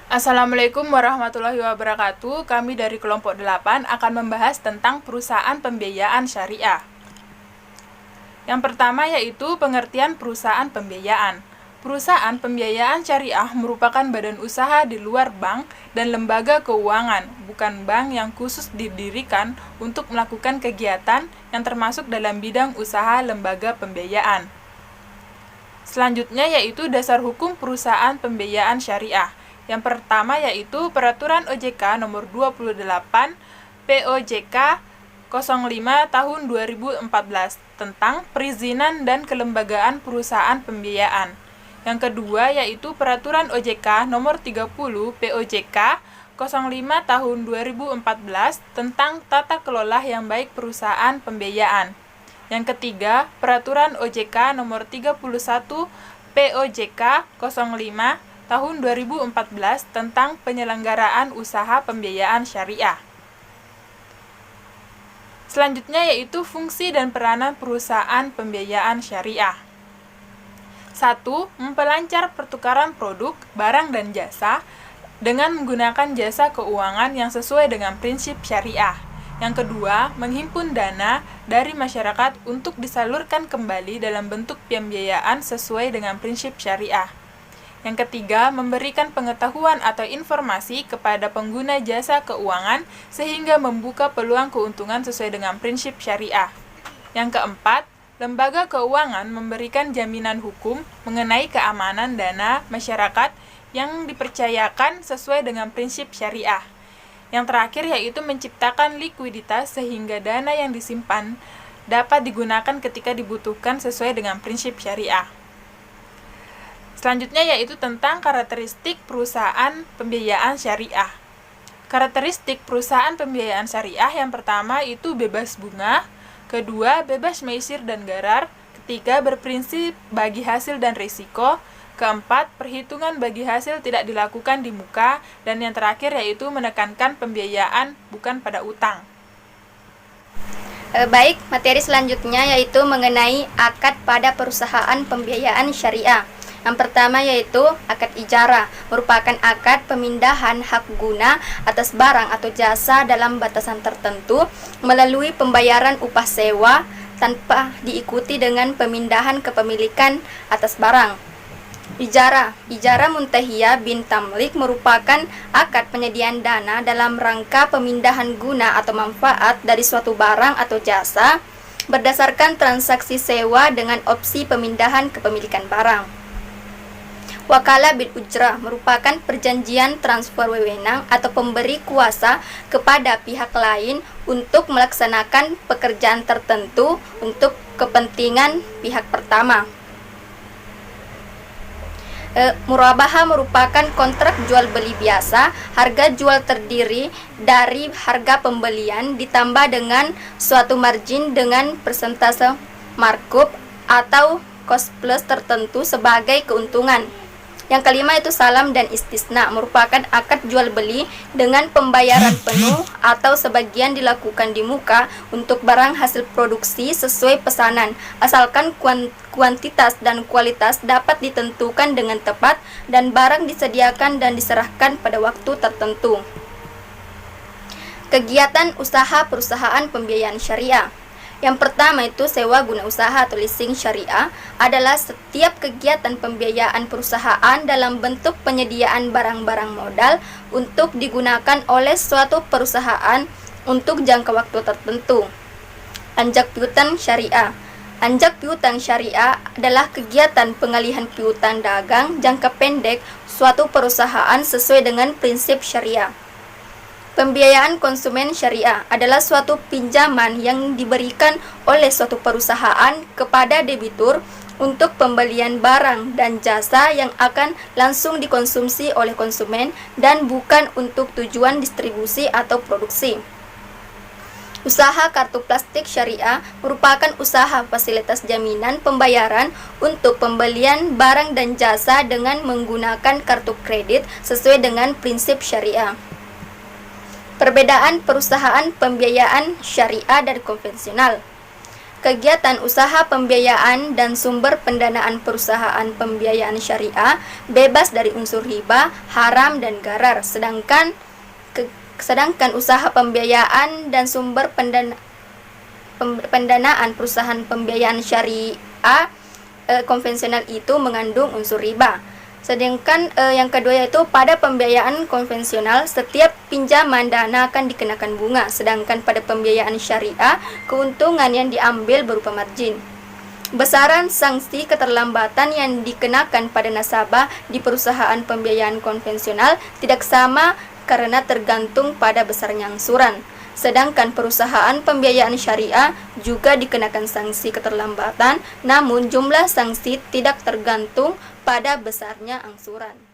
Assalamualaikum warahmatullahi wabarakatuh. Kami dari kelompok 8 akan membahas tentang perusahaan pembiayaan syariah. Yang pertama yaitu pengertian perusahaan pembiayaan. Perusahaan pembiayaan syariah merupakan badan usaha di luar bank dan lembaga keuangan, bukan bank yang khusus didirikan untuk melakukan kegiatan yang termasuk dalam bidang usaha lembaga pembiayaan. Selanjutnya yaitu dasar hukum perusahaan pembiayaan syariah. Yang pertama yaitu Peraturan OJK nomor 28 POJK 05 tahun 2014 tentang perizinan dan kelembagaan perusahaan pembiayaan. Yang kedua yaitu Peraturan OJK nomor 30 POJK 05 tahun 2014 tentang tata kelola yang baik perusahaan pembiayaan. Yang ketiga, Peraturan OJK nomor 31 POJK 05 tahun 2014 tentang penyelenggaraan usaha pembiayaan syariah. Selanjutnya yaitu fungsi dan peranan perusahaan pembiayaan syariah. 1. Memperlancar pertukaran produk, barang dan jasa dengan menggunakan jasa keuangan yang sesuai dengan prinsip syariah. Yang kedua, menghimpun dana dari masyarakat untuk disalurkan kembali dalam bentuk pembiayaan sesuai dengan prinsip syariah. Yang ketiga, memberikan pengetahuan atau informasi kepada pengguna jasa keuangan sehingga membuka peluang keuntungan sesuai dengan prinsip syariah. Yang keempat, lembaga keuangan memberikan jaminan hukum mengenai keamanan dana masyarakat yang dipercayakan sesuai dengan prinsip syariah. Yang terakhir yaitu menciptakan likuiditas sehingga dana yang disimpan dapat digunakan ketika dibutuhkan sesuai dengan prinsip syariah. Selanjutnya yaitu tentang karakteristik perusahaan pembiayaan syariah. Karakteristik perusahaan pembiayaan syariah yang pertama itu bebas bunga, kedua bebas meisir dan garar, ketiga berprinsip bagi hasil dan risiko, keempat perhitungan bagi hasil tidak dilakukan di muka, dan yang terakhir yaitu menekankan pembiayaan bukan pada utang. Baik, materi selanjutnya yaitu mengenai akad pada perusahaan pembiayaan syariah. Yang pertama yaitu akad ijarah, merupakan akad pemindahan hak guna atas barang atau jasa dalam batasan tertentu melalui pembayaran upah sewa tanpa diikuti dengan pemindahan kepemilikan atas barang. Ijarah muntahiyah bin tamlik merupakan akad penyediaan dana dalam rangka pemindahan guna atau manfaat dari suatu barang atau jasa berdasarkan transaksi sewa dengan opsi pemindahan kepemilikan barang. Wakalah bil ujrah merupakan perjanjian transfer wewenang atau pemberi kuasa kepada pihak lain untuk melaksanakan pekerjaan tertentu untuk kepentingan pihak pertama. Murabahah merupakan kontrak jual beli biasa. Harga jual terdiri dari harga pembelian ditambah dengan suatu margin dengan persentase markup atau cost plus tertentu sebagai keuntungan. Yang kelima itu salam dan istisna, merupakan akad jual beli dengan pembayaran penuh atau sebagian dilakukan di muka untuk barang hasil produksi sesuai pesanan, asalkan kuantitas dan kualitas dapat ditentukan dengan tepat dan barang disediakan dan diserahkan pada waktu tertentu. Kegiatan usaha perusahaan pembiayaan syariah. Yang pertama itu sewa guna usaha atau leasing syariah adalah setiap kegiatan pembiayaan perusahaan dalam bentuk penyediaan barang-barang modal untuk digunakan oleh suatu perusahaan untuk jangka waktu tertentu. Anjak piutang syariah. Anjak piutang syariah adalah kegiatan pengalihan piutang dagang jangka pendek suatu perusahaan sesuai dengan prinsip syariah. Pembiayaan konsumen syariah adalah suatu pinjaman yang diberikan oleh suatu perusahaan kepada debitur untuk pembelian barang dan jasa yang akan langsung dikonsumsi oleh konsumen dan bukan untuk tujuan distribusi atau produksi. Usaha kartu plastik syariah merupakan usaha fasilitas jaminan pembayaran untuk pembelian barang dan jasa dengan menggunakan kartu kredit sesuai dengan prinsip syariah. Perbedaan perusahaan pembiayaan syariah dan konvensional. Kegiatan usaha pembiayaan dan sumber pendanaan perusahaan pembiayaan syariah bebas dari unsur riba, haram, dan gharar. Sedangkan usaha pembiayaan dan sumber pendanaan perusahaan pembiayaan syariah konvensional itu mengandung unsur riba. Sedangkan yang kedua yaitu pada pembiayaan konvensional setiap pinjaman dana akan dikenakan bunga, sedangkan pada pembiayaan syariah keuntungan yang diambil berupa margin. Besaran sanksi keterlambatan yang dikenakan pada nasabah di perusahaan pembiayaan konvensional tidak sama karena tergantung pada besarnya angsuran. Sedangkan perusahaan pembiayaan syariah juga dikenakan sanksi keterlambatan, namun jumlah sanksi tidak tergantung pada besarnya angsuran.